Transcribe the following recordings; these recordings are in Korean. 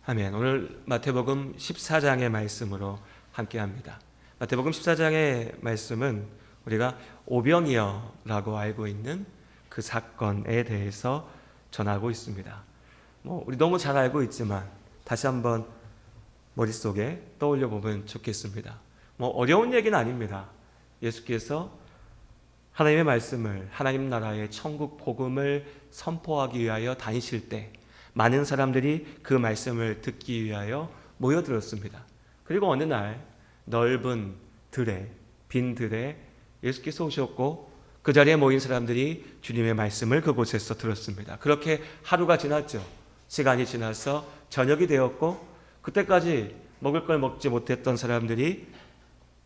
아멘. 오늘 마태복음 14장의 말씀으로 함께합니다. 마태복음 14장의 말씀은 우리가 오병이어라고 알고 있는 그 사건에 대해서 전하고 있습니다. 우리 너무 잘 알고 있지만 다시 한번 머릿속에 떠올려 보면 좋겠습니다. 어려운 얘기는 아닙니다. 예수께서 하나님의 말씀을, 하나님 나라의 천국 복음을 선포하기 위하여 다니실 때 많은 사람들이 그 말씀을 듣기 위하여 모여들었습니다. 그리고 어느 날 넓은 들에, 빈 들에 예수께서 오셨고 그 자리에 모인 사람들이 주님의 말씀을 그곳에서 들었습니다. 그렇게 하루가 지났죠. 시간이 지나서 저녁이 되었고 그때까지 먹을 걸 먹지 못했던 사람들이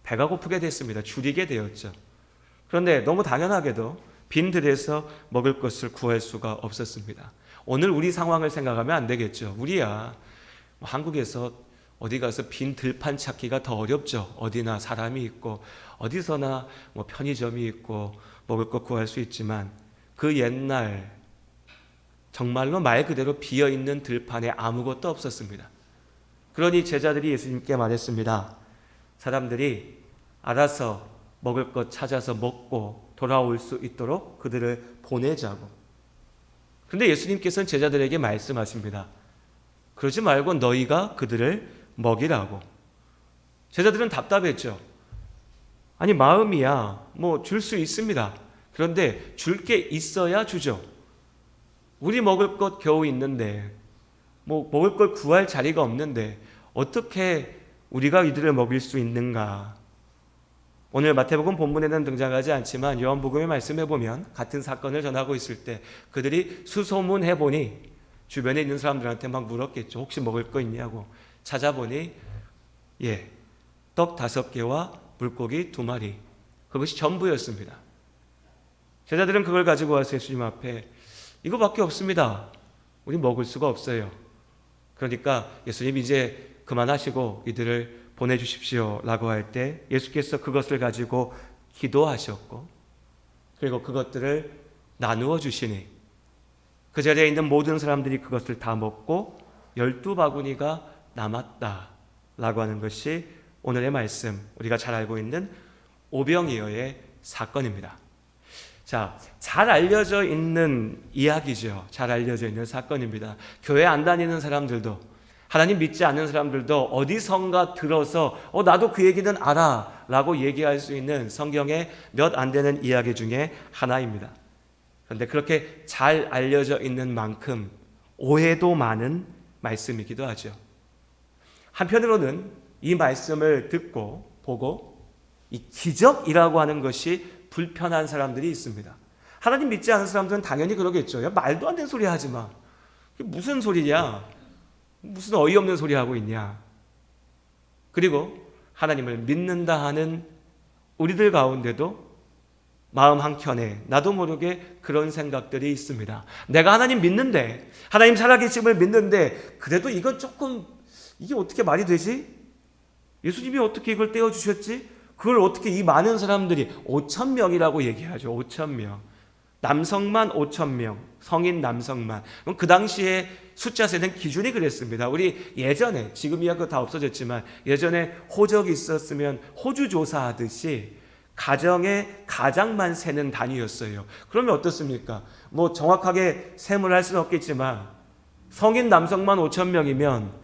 배가 고프게 됐습니다. 줄이게 되었죠. 그런데 너무 당연하게도 빈 들에서 먹을 것을 구할 수가 없었습니다. 오늘 우리 상황을 생각하면 안 되겠죠. 우리야 한국에서 어디 가서 빈 들판 찾기가 더 어렵죠. 어디나 사람이 있고 어디서나 편의점이 있고 먹을 것 구할 수 있지만 그 옛날 정말로 말 그대로 비어있는 들판에 아무것도 없었습니다. 그러니 제자들이 예수님께 말했습니다. 사람들이 알아서 먹을 것 찾아서 먹고 돌아올 수 있도록 그들을 보내자고. 그런데 예수님께서는 제자들에게 말씀하십니다. 그러지 말고 너희가 그들을 먹이라고. 제자들은 답답했죠. 아니 마음이야 줄 수 있습니다. 그런데 줄 게 있어야 주죠. 우리 먹을 것 겨우 있는데 먹을 걸 구할 자리가 없는데 어떻게 우리가 이들을 먹일 수 있는가. 오늘 마태복음 본문에는 등장하지 않지만 요한복음의 말씀해 보면 같은 사건을 전하고 있을 때 그들이 수소문해 보니 주변에 있는 사람들한테 막 물었겠죠. 혹시 먹을 거 있냐고. 찾아보니 떡 5개와 물고기 2마리. 그것이 전부였습니다. 제자들은 그걸 가지고 와서 예수님 앞에 이거밖에 없습니다. 우리 먹을 수가 없어요. 그러니까 예수님 이제 그만하시고 이들을 보내주십시오 라고 할 때 예수께서 그것을 가지고 기도하셨고 그리고 그것들을 나누어 주시니 그 자리에 있는 모든 사람들이 그것을 다 먹고 12바구니가 남았다 라고 하는 것이 오늘의 말씀, 우리가 잘 알고 있는 오병이어의 사건입니다. 자, 잘 알려져 있는 이야기죠. 잘 알려져 있는 사건입니다. 교회 안 다니는 사람들도 하나님 믿지 않는 사람들도 어디선가 들어서 나도 그 얘기는 알아 라고 얘기할 수 있는 성경의 몇 안 되는 이야기 중에 하나입니다. 그런데 그렇게 잘 알려져 있는 만큼 오해도 많은 말씀이기도 하죠. 한편으로는 이 말씀을 듣고 보고 이 기적이라고 하는 것이 불편한 사람들이 있습니다. 하나님 믿지 않는 사람들은 당연히 그러겠죠. 야, 말도 안 되는 소리 하지 마. 그게 무슨 소리냐? 무슨 어이없는 소리 하고 있냐. 그리고 하나님을 믿는다 하는 우리들 가운데도 마음 한켠에 나도 모르게 그런 생각들이 있습니다. 내가 하나님 믿는데, 하나님 살아계심을 믿는데 그래도 이건 조금 이게 어떻게 말이 되지? 예수님이 어떻게 이걸 떼어주셨지? 그걸 어떻게 이 많은 사람들이 5,000명이라고 얘기하죠. 5,000명. 남성만 5,000명, 성인 남성만. 그 당시에 숫자 세는 기준이 그랬습니다. 우리 예전에, 지금이야 그거 다 없어졌지만 예전에 호적이 있었으면 호주 조사하듯이 가정의 가장만 세는 단위였어요. 그러면 어떻습니까? 정확하게 셈을 할 수는 없겠지만 성인 남성만 5,000명이면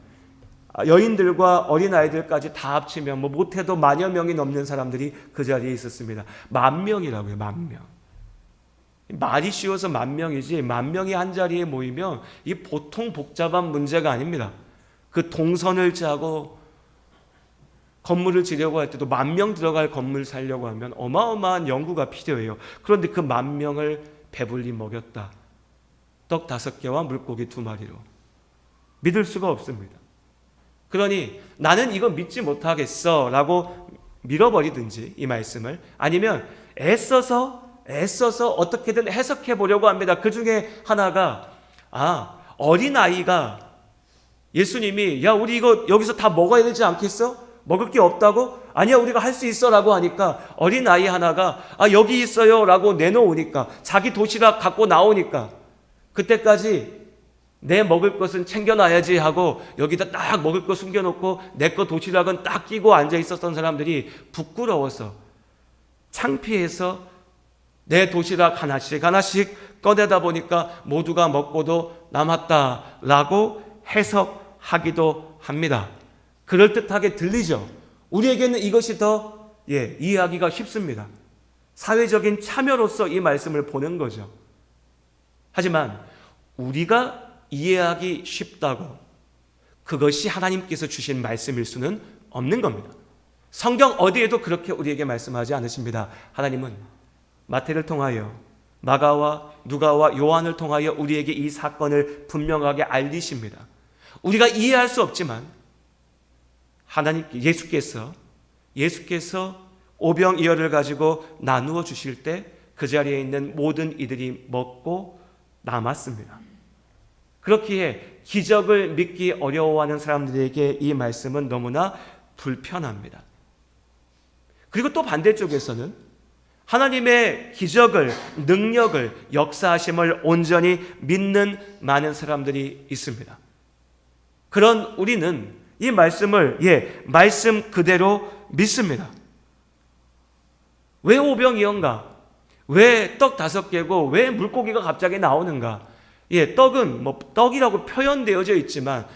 여인들과 어린아이들까지 다 합치면 못해도 10,000여 명이 넘는 사람들이 그 자리에 있었습니다. 10,000명이라고요. 10,000명. 말이 쉬워서 10,000명이지 10,000명이 한 자리에 모이면 이 보통 복잡한 문제가 아닙니다. 그 동선을 짜고 건물을 지려고 할 때도 10,000명 들어갈 건물 살려고 하면 어마어마한 연구가 필요해요. 그런데 그 10,000명을 배불리 먹였다. 떡 5개와 물고기 2마리로. 믿을 수가 없습니다. 그러니 나는 이거 믿지 못하겠어 라고 밀어버리든지 이 말씀을, 아니면 애써서 어떻게든 해석해 보려고 합니다. 그 중에 하나가 어린아이가 예수님이 야 우리 이거 여기서 다 먹어야 되지 않겠어? 먹을 게 없다고? 아니야 우리가 할 수 있어 라고 하니까 어린아이 하나가 여기 있어요 라고 내놓으니까 자기 도시락 갖고 나오니까 그때까지 내 먹을 것은 챙겨놔야지 하고 여기다 딱 먹을 거 숨겨놓고 내 거 도시락은 딱 끼고 앉아 있었던 사람들이 부끄러워서 창피해서 내 도시락 하나씩 하나씩 꺼내다 보니까 모두가 먹고도 남았다라고 해석하기도 합니다. 그럴듯하게 들리죠. 우리에게는 이것이 더 이해하기가 쉽습니다. 사회적인 참여로서 이 말씀을 보는 거죠. 하지만 우리가 이해하기 쉽다고 그것이 하나님께서 주신 말씀일 수는 없는 겁니다. 성경 어디에도 그렇게 우리에게 말씀하지 않으십니다. 하나님은 마태를 통하여 마가와 누가와 요한을 통하여 우리에게 이 사건을 분명하게 알리십니다. 우리가 이해할 수 없지만 예수께서 오병이어를 가지고 나누어 주실 때 그 자리에 있는 모든 이들이 먹고 남았습니다. 그렇기에 기적을 믿기 어려워하는 사람들에게 이 말씀은 너무나 불편합니다. 그리고 또 반대쪽에서는 하나님의 기적을, 능력을, 역사하심을 온전히 믿는 많은 사람들이 있습니다. 그런 우리는 이 말씀을 말씀 그대로 믿습니다. 왜 오병이어인가? 왜 떡 5개고 왜 물고기가 갑자기 나오는가? 떡은 떡이라고 표현되어져 있지만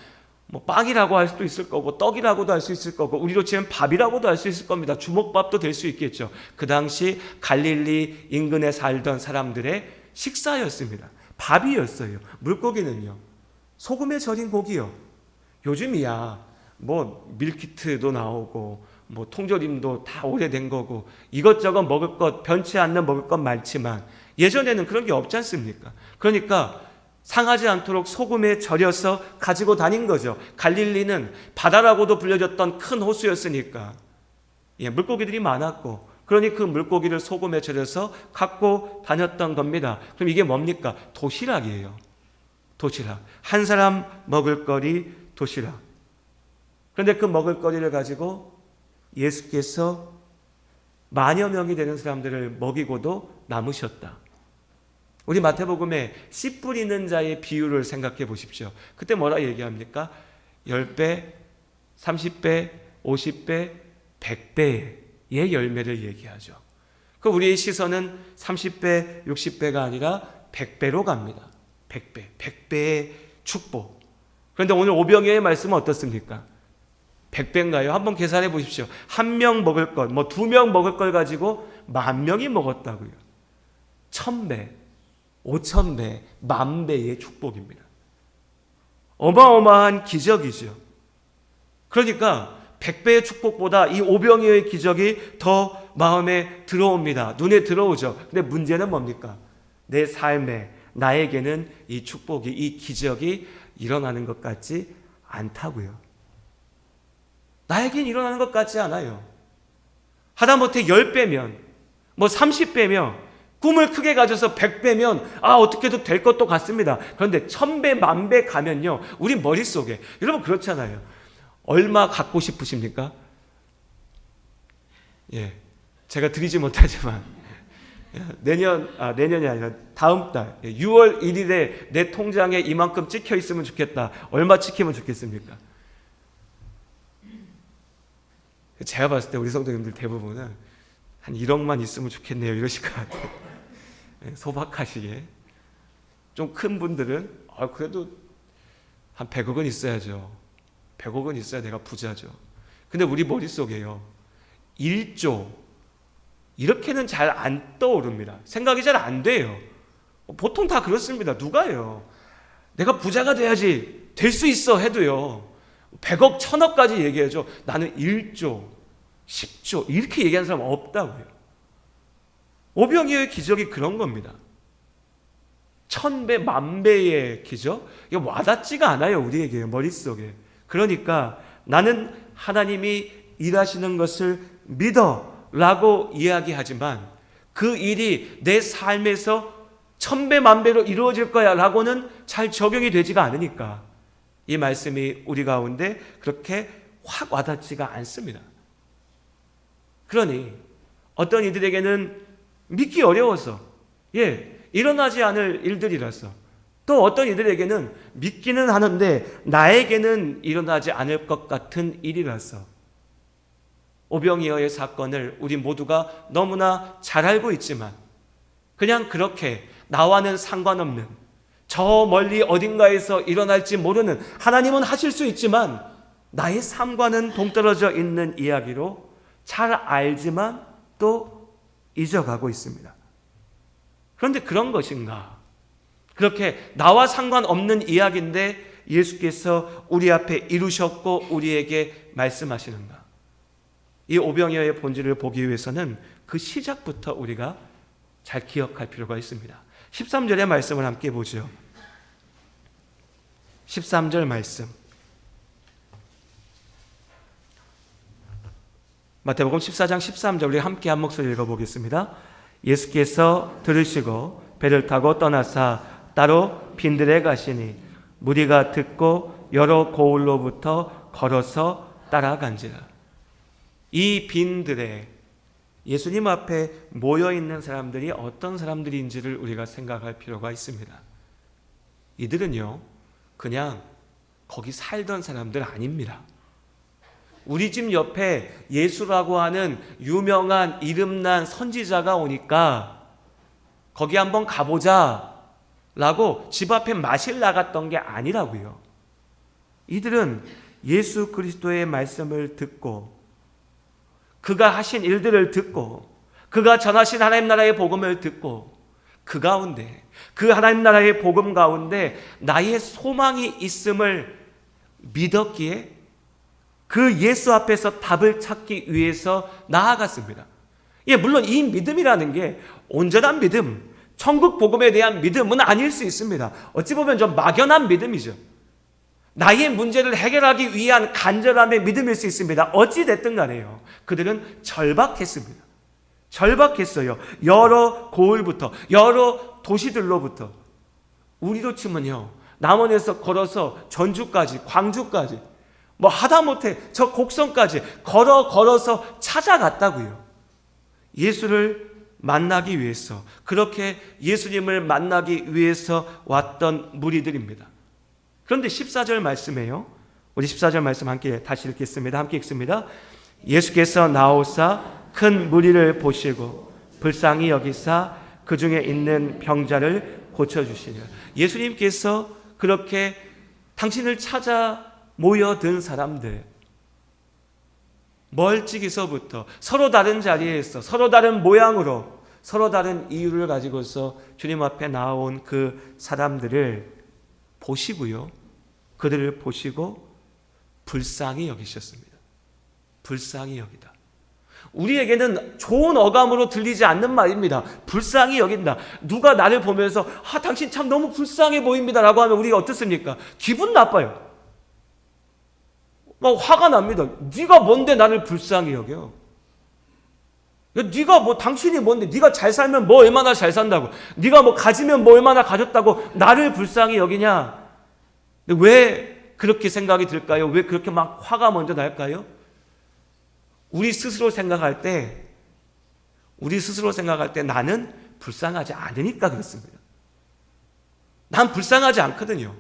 빵이라고 할 수도 있을 거고 떡이라고도 할 수 있을 거고 우리로 치면 밥이라고도 할 수 있을 겁니다. 주먹밥도 될 수 있겠죠. 그 당시 갈릴리 인근에 살던 사람들의 식사였습니다. 밥이었어요. 물고기는요, 소금에 절인 고기요. 요즘이야 밀키트도 나오고 통조림도 다 오래된 거고 이것저것 먹을 것, 변치 않는 먹을 것 많지만 예전에는 그런 게 없지 않습니까? 그러니까 상하지 않도록 소금에 절여서 가지고 다닌 거죠. 갈릴리는 바다라고도 불려졌던 큰 호수였으니까 물고기들이 많았고, 그러니 그 물고기를 소금에 절여서 갖고 다녔던 겁니다. 그럼 이게 뭡니까? 도시락이에요. 도시락. 한 사람 먹을거리 도시락. 그런데 그 먹을거리를 가지고 예수께서 만여 명이 되는 사람들을 먹이고도 남으셨다. 우리 마태복음에 씨 뿌리는 자의 비유를 생각해 보십시오. 그때 뭐라 얘기합니까? 10배, 30배, 50배, 100배의 열매를 얘기하죠. 그 우리의 시선은 30배, 60배가 아니라 100배로 갑니다. 100배, 100배의 축복. 그런데 오늘 오병이어의 말씀은 어떻습니까? 100배인가요? 한번 계산해 보십시오. 한 명 먹을 것, 2명 먹을 걸 가지고 10,000명이 먹었다고요. 1000배, 5000배, 10,000배의 축복입니다. 어마어마한 기적이죠. 그러니까 100배의 축복보다 이 오병이어의 기적이 더 마음에 들어옵니다. 눈에 들어오죠. 근데 문제는 뭡니까? 내 삶에, 나에게는 이 축복이, 이 기적이 일어나는 것 같지 않다고요. 나에겐 일어나는 것 같지 않아요. 하다못해 10배면 30배면 꿈을 크게 가져서 100배면 어떻게도 될 것도 같습니다. 그런데 1000배, 10,000배 가면요, 우리 머릿속에, 여러분 그렇잖아요. 얼마 갖고 싶으십니까? 제가 드리지 못하지만 내년이 아니라 다음 달 6월 1일에 내 통장에 이만큼 찍혀 있으면 좋겠다. 얼마 찍히면 좋겠습니까? 제가 봤을 때 우리 성도님들 대부분은 한 1억만 있으면 좋겠네요 이러실 것 같아요. 소박하시게. 좀 큰 분들은 그래도 한 100억은 있어야죠. 100억은 있어야 내가 부자죠. 근데 우리 머릿속에요, 1조 이렇게는 잘 안 떠오릅니다. 생각이 잘 안 돼요. 보통 다 그렇습니다. 누가요? 내가 부자가 돼야지, 될 수 있어 해도요, 100억, 1000억까지 얘기해줘. 나는 1조, 10조 이렇게 얘기하는 사람 없다고요. 오병이어의 기적이 그런 겁니다. 1000배, 10,000배의 기적? 이거 와닿지가 않아요, 우리에게, 머릿속에. 그러니까 나는 하나님이 일하시는 것을 믿어 라고 이야기하지만 그 일이 내 삶에서 1000배, 10,000배로 이루어질 거야 라고는 잘 적용이 되지가 않으니까 이 말씀이 우리 가운데 그렇게 확 와닿지가 않습니다. 그러니 어떤 이들에게는 믿기 어려워서 일어나지 않을 일들이라서, 또 어떤 이들에게는 믿기는 하는데 나에게는 일어나지 않을 것 같은 일이라서. 오병이어의 사건을 우리 모두가 너무나 잘 알고 있지만 그냥 그렇게 나와는 상관없는, 저 멀리 어딘가에서 일어날지 모르는, 하나님은 하실 수 있지만 나의 삶과는 동떨어져 있는 이야기로 잘 알지만 또 잊어가고 있습니다. 그런데 그런 것인가? 그렇게 나와 상관없는 이야기인데 예수께서 우리 앞에 이루셨고 우리에게 말씀하시는가? 이 오병이어의 본질을 보기 위해서는 그 시작부터 우리가 잘 기억할 필요가 있습니다. 13절의 말씀을 함께 보죠. 13절 말씀. 마태복음 14장 13절 우리 함께 한 목소리 읽어보겠습니다. 예수께서 들으시고 배를 타고 떠나사 따로 빈들에 가시니 무리가 듣고 여러 고을로부터 걸어서 따라간지라. 이 빈들에 예수님 앞에 모여있는 사람들이 어떤 사람들인지를 우리가 생각할 필요가 있습니다. 이들은요, 그냥 거기 살던 사람들 아닙니다. 우리 집 옆에 예수라고 하는 유명한 이름난 선지자가 오니까 거기 한번 가보자 라고 집 앞에 마실 나갔던 게 아니라고요. 이들은 예수 그리스도의 말씀을 듣고 그가 하신 일들을 듣고 그가 전하신 하나님 나라의 복음을 듣고 그 가운데, 그 하나님 나라의 복음 가운데 나의 소망이 있음을 믿었기에 그 예수 앞에서 답을 찾기 위해서 나아갔습니다. 예, 물론 이 믿음이라는 게 온전한 믿음, 천국 복음에 대한 믿음은 아닐 수 있습니다. 어찌 보면 좀 막연한 믿음이죠. 나의 문제를 해결하기 위한 간절함의 믿음일 수 있습니다. 어찌 됐든 간에요, 그들은 절박했습니다. 절박했어요. 여러 고을부터, 여러 도시들로부터. 우리로 치면요, 남원에서 걸어서 전주까지, 광주까지, 하다못해 저 곡성까지 걸어서 찾아갔다고요. 예수를 만나기 위해서, 그렇게 예수님을 만나기 위해서 왔던 무리들입니다. 그런데 14절 말씀에요, 우리 14절 말씀 함께 다시 읽겠습니다. 함께 읽습니다. 예수께서 나오사 큰 무리를 보시고 불쌍히 여기사 그 중에 있는 병자를 고쳐주시니라. 예수님께서 그렇게 당신을 찾아 모여든 사람들, 멀찍이서부터 서로 다른 자리에서 서로 다른 모양으로 서로 다른 이유를 가지고서 주님 앞에 나온 그 사람들을 보시고요, 그들을 보시고 불쌍히 여기셨습니다. 불쌍히 여기다. 우리에게는 좋은 어감으로 들리지 않는 말입니다. 불쌍히 여긴다. 누가 나를 보면서 당신 참 너무 불쌍해 보입니다 라고 하면 우리가 어떻습니까? 기분 나빠요. 막 화가 납니다. 네가 뭔데 나를 불쌍히 여겨? 네가 당신이 뭔데? 네가 잘 살면 얼마나 잘 산다고? 네가 가지면 얼마나 가졌다고 나를 불쌍히 여기냐? 왜 그렇게 생각이 들까요? 왜 그렇게 막 화가 먼저 날까요? 우리 스스로 생각할 때 나는 불쌍하지 않으니까 그렇습니다. 난 불쌍하지 않거든요.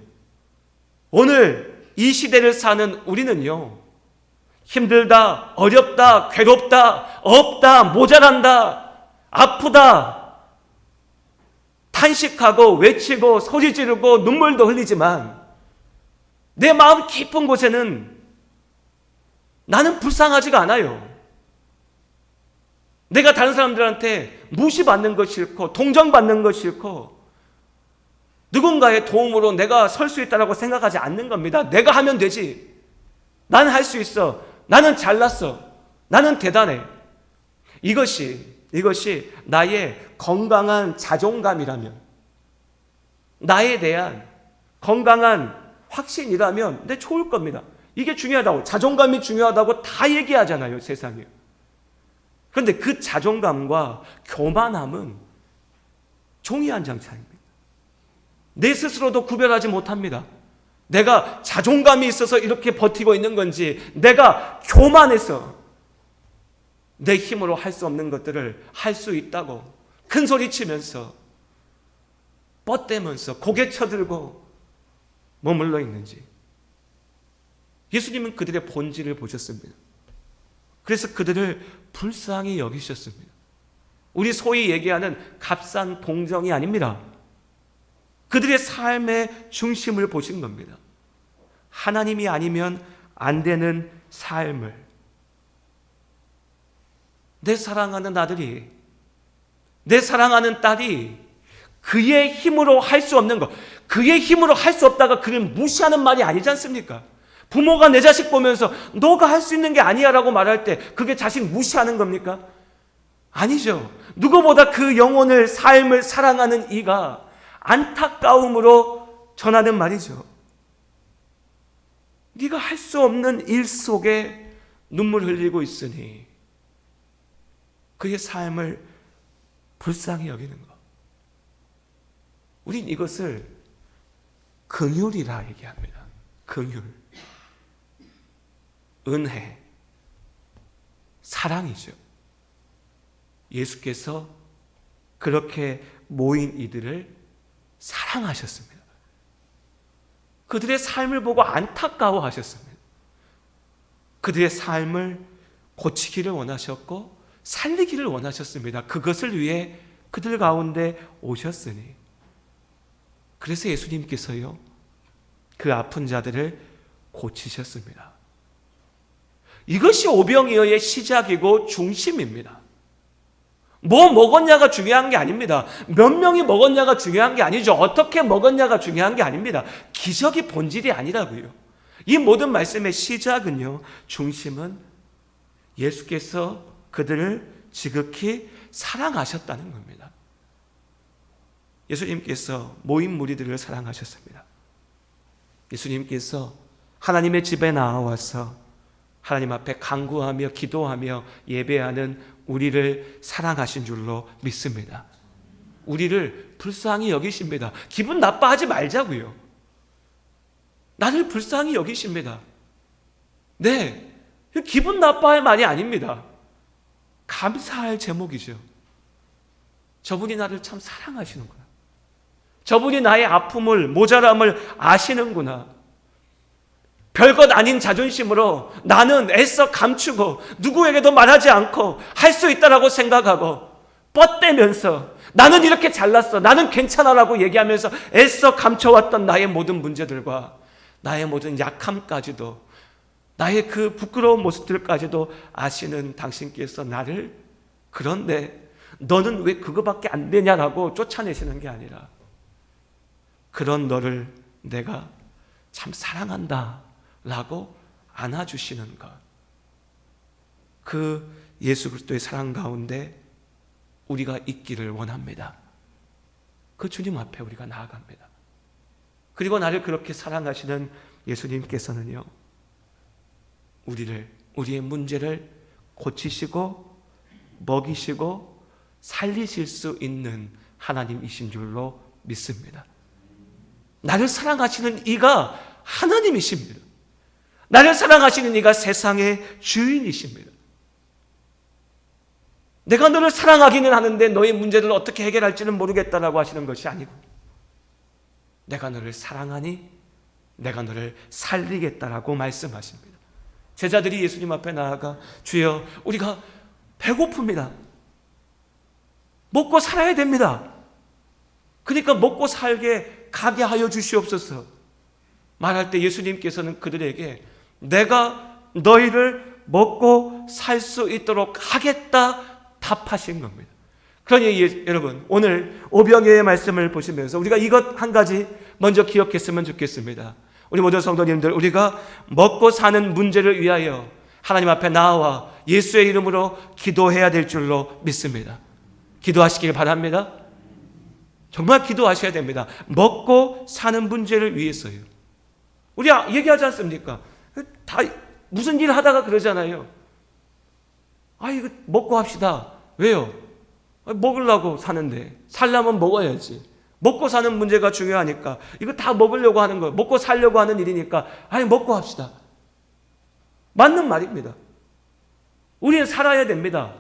오늘 이 시대를 사는 우리는요, 힘들다, 어렵다, 괴롭다, 없다, 모자란다, 아프다, 탄식하고 외치고 소리 지르고 눈물도 흘리지만 내 마음 깊은 곳에는 나는 불쌍하지가 않아요. 내가 다른 사람들한테 무시받는 것 싫고 동정받는 것 싫고 누군가의 도움으로 내가 설 수 있다고 생각하지 않는 겁니다. 내가 하면 되지. 나는 할 수 있어. 나는 잘났어. 나는 대단해. 이것이 나의 건강한 자존감이라면, 나에 대한 건강한 확신이라면 좋을 겁니다. 이게 중요하다고, 자존감이 중요하다고 다 얘기하잖아요, 세상에. 그런데 그 자존감과 교만함은 종이 한 장 차이입니다. 내 스스로도 구별하지 못합니다. 내가 자존감이 있어서 이렇게 버티고 있는 건지, 내가 교만해서 내 힘으로 할 수 없는 것들을 할 수 있다고 큰 소리 치면서 뻗대면서 고개 쳐들고 머물러 있는지. 예수님은 그들의 본질을 보셨습니다. 그래서 그들을 불쌍히 여기셨습니다. 우리 소위 얘기하는 값싼 동정이 아닙니다. 그들의 삶의 중심을 보신 겁니다. 하나님이 아니면 안 되는 삶을, 내 사랑하는 아들이, 내 사랑하는 딸이 그의 힘으로 할 수 없는 것, 그의 힘으로 할 수 없다가 그를 무시하는 말이 아니지 않습니까? 부모가 내 자식 보면서 너가 할 수 있는 게 아니야 라고 말할 때 그게 자식 무시하는 겁니까? 아니죠. 누구보다 그 영혼을, 삶을 사랑하는 이가 안타까움으로 전하는 말이죠. 네가 할 수 없는 일 속에 눈물 흘리고 있으니 그의 삶을 불쌍히 여기는 것. 우린 이것을 긍휼이라 얘기합니다. 긍휼, 은혜, 사랑이죠. 예수께서 그렇게 모인 이들을 사랑하셨습니다. 그들의 삶을 보고 안타까워하셨습니다. 그들의 삶을 고치기를 원하셨고 살리기를 원하셨습니다. 그것을 위해 그들 가운데 오셨으니. 그래서 예수님께서요, 그 아픈 자들을 고치셨습니다. 이것이 오병이어의 시작이고 중심입니다. 뭐 먹었냐가 중요한 게 아닙니다. 몇 명이 먹었냐가 중요한 게 아니죠. 어떻게 먹었냐가 중요한 게 아닙니다. 기적이 본질이 아니라고요. 이 모든 말씀의 시작은요, 중심은 예수께서 그들을 지극히 사랑하셨다는 겁니다. 예수님께서 모인 무리들을 사랑하셨습니다. 예수님께서 하나님의 집에 나와서 하나님 앞에 간구하며 기도하며 예배하는 우리를 사랑하신 줄로 믿습니다. 우리를 불쌍히 여기십니다. 기분 나빠하지 말자고요. 나를 불쌍히 여기십니다. 네, 기분 나빠할 말이 아닙니다. 감사할 제목이죠. 저분이 나를 참 사랑하시는구나. 저분이 나의 아픔을, 모자람을 아시는구나. 별것 아닌 자존심으로 나는 애써 감추고 누구에게도 말하지 않고 할 수 있다라고 생각하고 뻗대면서 나는 이렇게 잘났어, 나는 괜찮아라고 얘기하면서 애써 감춰왔던 나의 모든 문제들과 나의 모든 약함까지도, 나의 그 부끄러운 모습들까지도 아시는 당신께서 나를, 그런데 너는 왜 그거밖에 안 되냐라고 쫓아내시는 게 아니라 그런 너를 내가 참 사랑한다 라고 안아주시는 것. 그 예수 그리스도의 사랑 가운데 우리가 있기를 원합니다. 그 주님 앞에 우리가 나아갑니다. 그리고 나를 그렇게 사랑하시는 예수님께서는요, 우리의 문제를 고치시고 먹이시고 살리실 수 있는 하나님이신 줄로 믿습니다. 나를 사랑하시는 이가 하나님이십니다. 나를 사랑하시는 이가 세상의 주인이십니다. 내가 너를 사랑하기는 하는데 너의 문제를 어떻게 해결할지는 모르겠다라고 하시는 것이 아니고, 내가 너를 사랑하니 내가 너를 살리겠다라고 말씀하십니다. 제자들이 예수님 앞에 나아가 주여, 우리가 배고픕니다. 먹고 살아야 됩니다. 그러니까 먹고 살게 가게 하여 주시옵소서 말할 때 예수님께서는 그들에게 내가 너희를 먹고 살 수 있도록 하겠다 답하신 겁니다. 그러니 여러분, 오늘 오병이어의 말씀을 보시면서 우리가 이것 한 가지 먼저 기억했으면 좋겠습니다. 우리 모든 성도님들, 우리가 먹고 사는 문제를 위하여 하나님 앞에 나와 예수의 이름으로 기도해야 될 줄로 믿습니다. 기도하시길 바랍니다. 정말 기도하셔야 됩니다. 먹고 사는 문제를 위해서요. 우리 얘기하지 않습니까? 다 무슨 일 하다가 그러잖아요. 이거 먹고 합시다. 왜요? 먹으려고 사는데, 살려면 먹어야지. 먹고 사는 문제가 중요하니까 이거 다 먹으려고 하는 거예요. 먹고 살려고 하는 일이니까 먹고 합시다. 맞는 말입니다. 우리는 살아야 됩니다.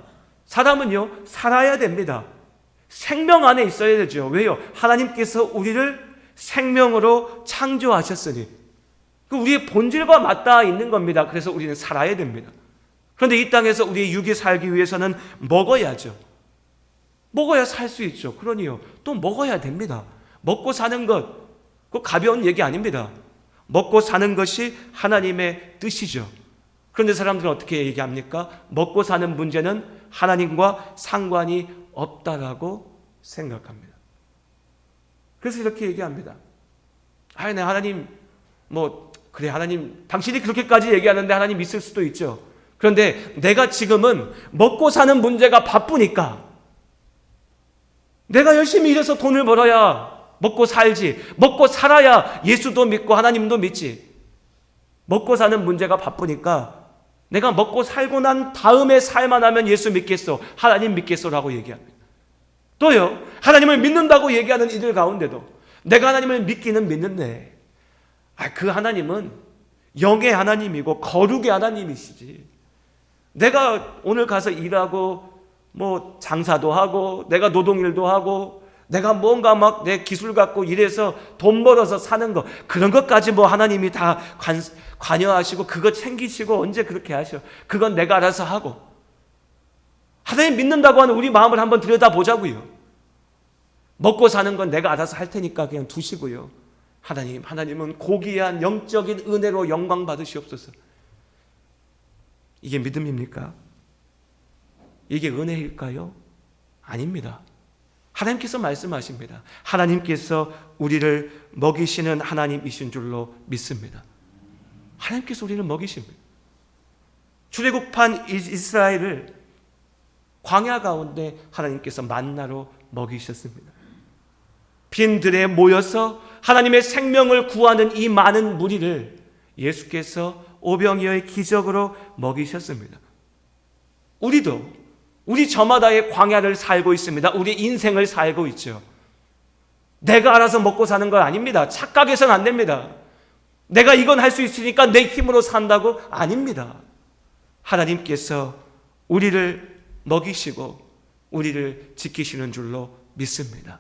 사람은요, 살아야 됩니다. 생명 안에 있어야 되죠. 왜요? 하나님께서 우리를 생명으로 창조하셨으니 우리의 본질과 맞닿아 있는 겁니다. 그래서 우리는 살아야 됩니다. 그런데 이 땅에서 우리의 육이 살기 위해서는 먹어야죠. 먹어야 살 수 있죠. 그러니요, 또 먹어야 됩니다. 먹고 사는 것, 그 가벼운 얘기 아닙니다. 먹고 사는 것이 하나님의 뜻이죠. 그런데 사람들은 어떻게 얘기합니까? 먹고 사는 문제는 하나님과 상관이 없다라고 생각합니다. 그래서 이렇게 얘기합니다. 네, 하나님, 그래, 하나님, 당신이 그렇게까지 얘기하는데 하나님 있을 수도 있죠. 그런데 내가 지금은 먹고 사는 문제가 바쁘니까 내가 열심히 일해서 돈을 벌어야 먹고 살지. 먹고 살아야 예수도 믿고 하나님도 믿지. 먹고 사는 문제가 바쁘니까 내가 먹고 살고 난 다음에 살만하면 예수 믿겠소, 하나님 믿겠소라고 얘기합니다. 또요, 하나님을 믿는다고 얘기하는 이들 가운데도 내가 하나님을 믿기는 믿는데 그 하나님은 영의 하나님이고 거룩의 하나님이시지. 내가 오늘 가서 일하고 장사도 하고 내가 노동일도 하고 내가 뭔가 막 내 기술 갖고 일해서 돈 벌어서 사는 거, 그런 것까지 하나님이 다 관여하시고 그거 챙기시고 언제 그렇게 하셔. 그건 내가 알아서 하고. 하나님 믿는다고 하는 우리 마음을 한번 들여다보자고요. 먹고 사는 건 내가 알아서 할 테니까 그냥 두시고요. 하나님은 고귀한 영적인 은혜로 영광 받으시옵소서. 이게 믿음입니까? 이게 은혜일까요? 아닙니다. 하나님께서 말씀하십니다. 하나님께서 우리를 먹이시는 하나님이신 줄로 믿습니다. 하나님께서 우리를 먹이십니다. 출애굽한 이스라엘을 광야 가운데 하나님께서 만나로 먹이셨습니다. 빈 들에 모여서 하나님의 생명을 구하는 이 많은 무리를 예수께서 오병이어의 기적으로 먹이셨습니다. 우리 저마다의 광야를 살고 있습니다. 우리 인생을 살고 있죠. 내가 알아서 먹고 사는 건 아닙니다. 착각해서는 안 됩니다. 내가 이건 할 수 있으니까 내 힘으로 산다고? 아닙니다. 하나님께서 우리를 먹이시고 우리를 지키시는 줄로 믿습니다.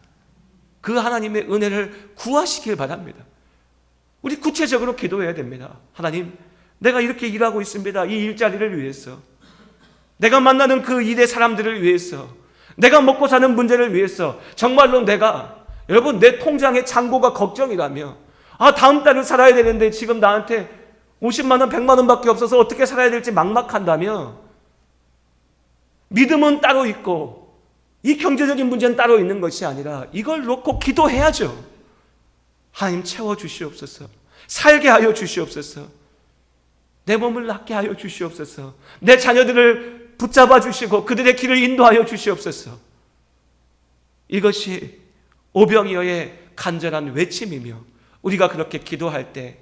그 하나님의 은혜를 구하시길 바랍니다. 우리 구체적으로 기도해야 됩니다. 하나님, 내가 이렇게 일하고 있습니다. 이 일자리를 위해서, 내가 만나는 그 일의 사람들을 위해서, 내가 먹고 사는 문제를 위해서, 정말로 여러분 내 통장의 잔고가 걱정이라며, 다음 달을 살아야 되는데 지금 나한테 50만 원, 100만 원밖에 없어서 어떻게 살아야 될지 막막한다며, 믿음은 따로 있고 이 경제적인 문제는 따로 있는 것이 아니라 이걸 놓고 기도해야죠. 하나님, 채워주시옵소서. 살게 하여 주시옵소서. 내 몸을 낫게 하여 주시옵소서. 내 자녀들을 붙잡아 주시고 그들의 길을 인도하여 주시옵소서. 이것이 오병이어의 간절한 외침이며, 우리가 그렇게 기도할 때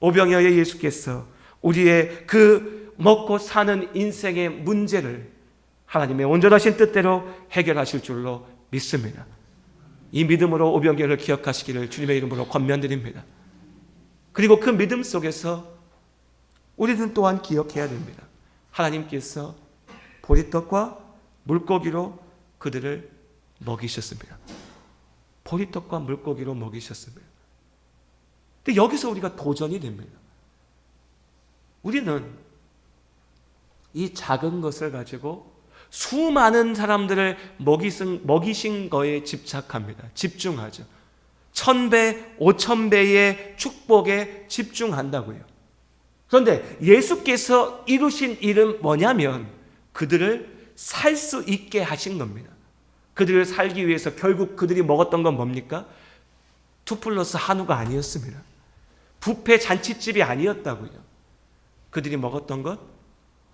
오병이어의 예수께서 우리의 그 먹고 사는 인생의 문제를 하나님의 온전하신 뜻대로 해결하실 줄로 믿습니다. 이 믿음으로 오병이어를 기억하시기를 주님의 이름으로 권면드립니다. 그리고 그 믿음 속에서 우리는 또한 기억해야 됩니다. 하나님께서 보리떡과 물고기로 그들을 먹이셨습니다. 보리떡과 물고기로 먹이셨습니다. 근데 여기서 우리가 도전이 됩니다. 우리는 이 작은 것을 가지고 수많은 사람들을 먹이신 거에 집착합니다. 집중하죠. 1000배, 5000배의 축복에 집중한다고요. 그런데 예수께서 이루신 일은 뭐냐면 그들을 살 수 있게 하신 겁니다. 그들을 살기 위해서 결국 그들이 먹었던 건 뭡니까? 2+1 한우가 아니었습니다. 뷔페 잔치집이 아니었다고요. 그들이 먹었던 것,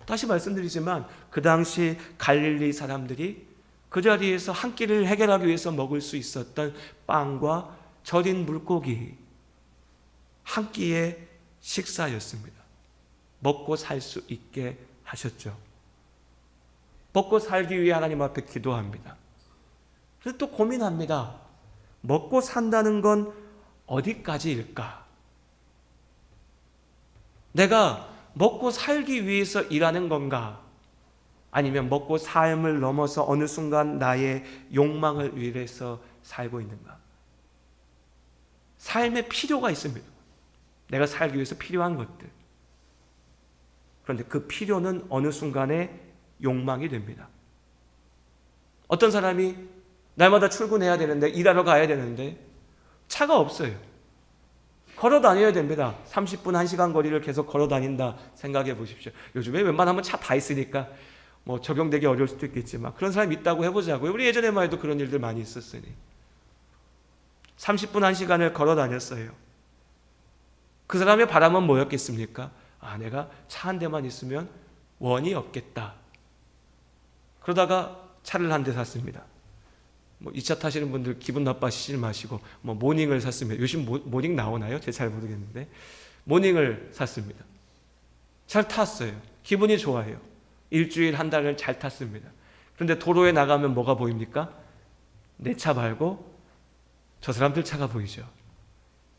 다시 말씀드리지만 그 당시 갈릴리 사람들이 그 자리에서 한 끼를 해결하기 위해서 먹을 수 있었던 빵과 절인 물고기, 한 끼의 식사였습니다. 먹고 살 수 있게 하셨죠. 먹고 살기 위해 하나님 앞에 기도합니다. 그래서 또 고민합니다. 먹고 산다는 건 어디까지일까? 내가 먹고 살기 위해서 일하는 건가? 아니면 먹고 삶을 넘어서 어느 순간 나의 욕망을 위해서 살고 있는가? 삶에 필요가 있습니다. 내가 살기 위해서 필요한 것들. 그런데 그 필요는 어느 순간에 욕망이 됩니다. 어떤 사람이 날마다 출근해야 되는데, 일하러 가야 되는데 차가 없어요. 걸어 다녀야 됩니다. 30분, 1시간 거리를 계속 걸어 다닌다 생각해 보십시오. 요즘에 웬만하면 차 다 있으니까 뭐 적용되기 어려울 수도 있겠지만 그런 사람이 있다고 해보자고요. 우리 예전에만 해도 그런 일들 많이 있었으니 30분, 1시간을 걸어 다녔어요. 그 사람의 바람은 뭐였겠습니까? 내가 차 한 대만 있으면 원이 없겠다. 그러다가 차를 한 대 샀습니다. 뭐 2차 타시는 분들 기분 나빠하시지 마시고 뭐 모닝을 샀습니다. 요즘 모닝 나오나요? 제가 잘 모르겠는데 모닝을 샀습니다. 잘 탔어요. 기분이 좋아요. 일주일 한 달을 잘 탔습니다. 그런데 도로에 나가면 뭐가 보입니까? 내 차 말고 저 사람들 차가 보이죠.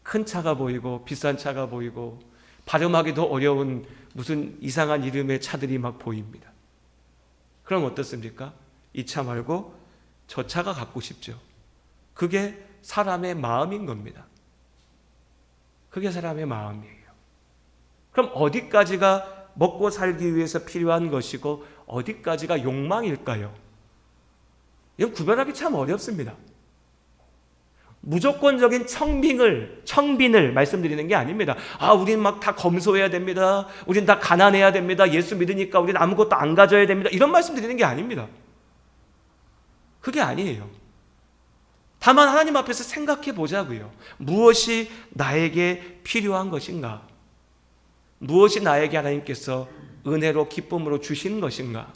큰 차가 보이고 비싼 차가 보이고 발음하기도 어려운 무슨 이상한 이름의 차들이 막 보입니다. 그럼 어떻습니까? 이 차 말고 저 차가 갖고 싶죠. 그게 사람의 마음인 겁니다. 그게 사람의 마음이에요. 그럼 어디까지가 먹고 살기 위해서 필요한 것이고 어디까지가 욕망일까요? 이건 구별하기 참 어렵습니다. 무조건적인 청빈을 말씀드리는 게 아닙니다. 우린 막 다 검소해야 됩니다. 우린 다 가난해야 됩니다. 예수 믿으니까 우린 아무것도 안 가져야 됩니다. 이런 말씀 드리는 게 아닙니다. 그게 아니에요. 다만 하나님 앞에서 생각해 보자고요. 무엇이 나에게 필요한 것인가? 무엇이 나에게 하나님께서 은혜로 기쁨으로 주신 것인가?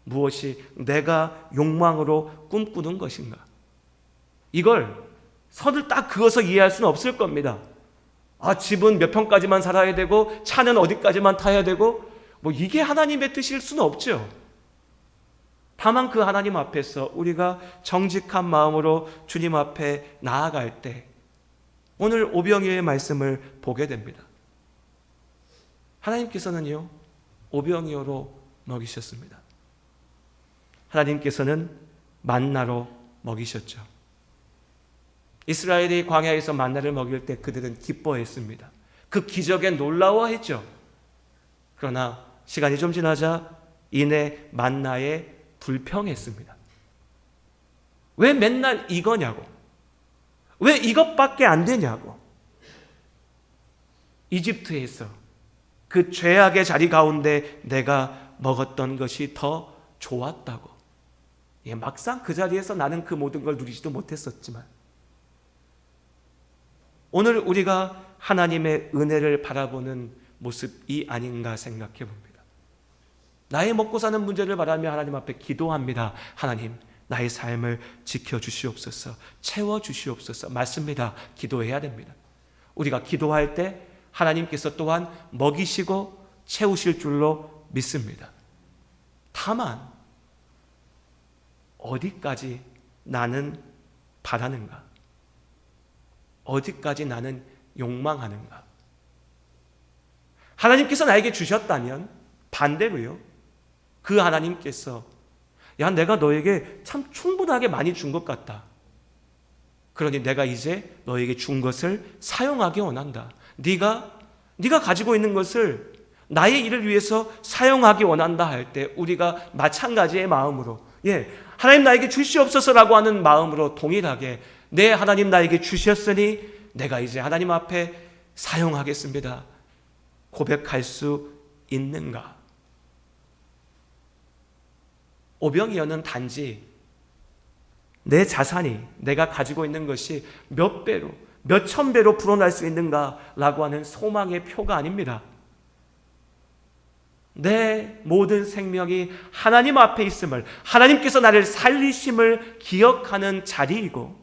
무엇이 내가 욕망으로 꿈꾸는 것인가? 이걸 선을 딱 그어서 이해할 수는 없을 겁니다. 집은 몇 평까지만 살아야 되고 차는 어디까지만 타야 되고 뭐 이게 하나님의 뜻일 수는 없죠. 다만 그 하나님 앞에서 우리가 정직한 마음으로 주님 앞에 나아갈 때 오늘 오병이어의 말씀을 보게 됩니다. 하나님께서는요, 오병이어로 먹이셨습니다. 하나님께서는 만나로 먹이셨죠. 이스라엘이 광야에서 만나를 먹일 때 그들은 기뻐했습니다. 그 기적에 놀라워했죠. 그러나 시간이 좀 지나자 이내 만나에 불평했습니다. 왜 맨날 이거냐고, 왜 이것밖에 안 되냐고. 이집트에서 그 죄악의 자리 가운데 내가 먹었던 것이 더 좋았다고. 막상 그 자리에서 나는 그 모든 걸 누리지도 못했었지만 오늘 우리가 하나님의 은혜를 바라보는 모습이 아닌가 생각해 봅니다. 나의 먹고 사는 문제를 바라며 하나님 앞에 기도합니다. 하나님, 나의 삶을 지켜주시옵소서, 채워주시옵소서. 맞습니다. 기도해야 됩니다. 우리가 기도할 때 하나님께서 또한 먹이시고 채우실 줄로 믿습니다. 다만 어디까지 나는 바라는가? 어디까지 나는 욕망하는가? 하나님께서 나에게 주셨다면 반대로요, 그 하나님께서 내가 너에게 참 충분하게 많이 준 것 같다. 그러니 내가 이제 너에게 준 것을 사용하기 원한다. 네가 가지고 있는 것을 나의 일을 위해서 사용하기 원한다 할 때 우리가 마찬가지의 마음으로 하나님 나에게 주시옵소서라고 하는 마음으로 동일하게 네, 하나님 나에게 주셨으니 내가 이제 하나님 앞에 사용하겠습니다. 고백할 수 있는가? 오병이어는 단지 내 자산이, 내가 가지고 있는 것이 몇 배로, 몇 천 배로 불어날 수 있는가라고 하는 소망의 표가 아닙니다. 내 모든 생명이 하나님 앞에 있음을, 하나님께서 나를 살리심을 기억하는 자리이고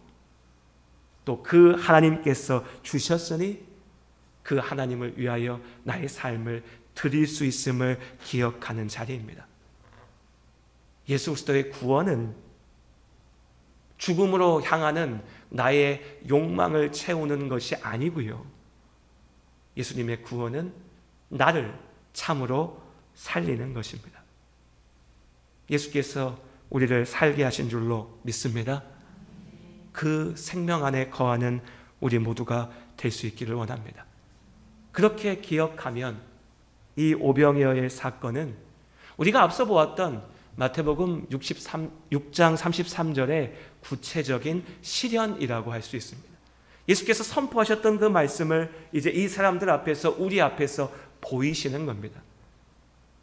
또 그 하나님께서 주셨으니 그 하나님을 위하여 나의 삶을 드릴 수 있음을 기억하는 자리입니다. 예수 그리스도의 구원은 죽음으로 향하는 나의 욕망을 채우는 것이 아니고요. 예수님의 구원은 나를 참으로 살리는 것입니다. 예수께서 우리를 살게 하신 줄로 믿습니다. 그 생명 안에 거하는 우리 모두가 될 수 있기를 원합니다. 그렇게 기억하면 이 오병이어의 사건은 우리가 앞서 보았던 마태복음 6장 33절의 구체적인 실현이라고 할 수 있습니다. 예수께서 선포하셨던 그 말씀을 이제 이 사람들 앞에서, 우리 앞에서 보이시는 겁니다.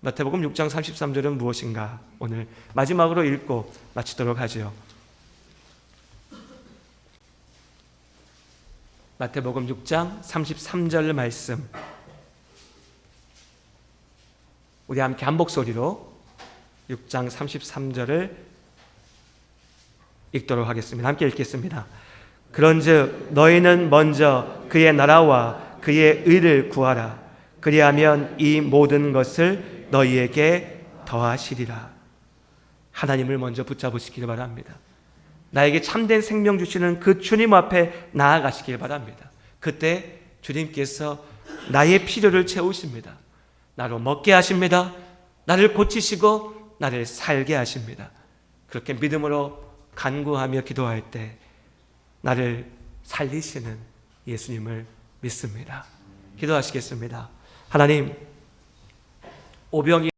마태복음 6장 33절은 무엇인가? 오늘 마지막으로 읽고 마치도록 하죠. 마태복음 6장 33절 말씀, 우리 함께 한 목소리로 6장 33절을 읽도록 하겠습니다. 함께 읽겠습니다. 그런즉 너희는 먼저 그의 나라와 그의 의를 구하라. 그리하면 이 모든 것을 너희에게 더하시리라. 하나님을 먼저 붙잡으시기를 바랍니다. 나에게 참된 생명 주시는 그 주님 앞에 나아가시길 바랍니다. 그때 주님께서 나의 필요를 채우십니다. 나로 먹게 하십니다. 나를 고치시고 나를 살게 하십니다. 그렇게 믿음으로 간구하며 기도할 때 나를 살리시는 예수님을 믿습니다. 기도하시겠습니다. 하나님, 오병이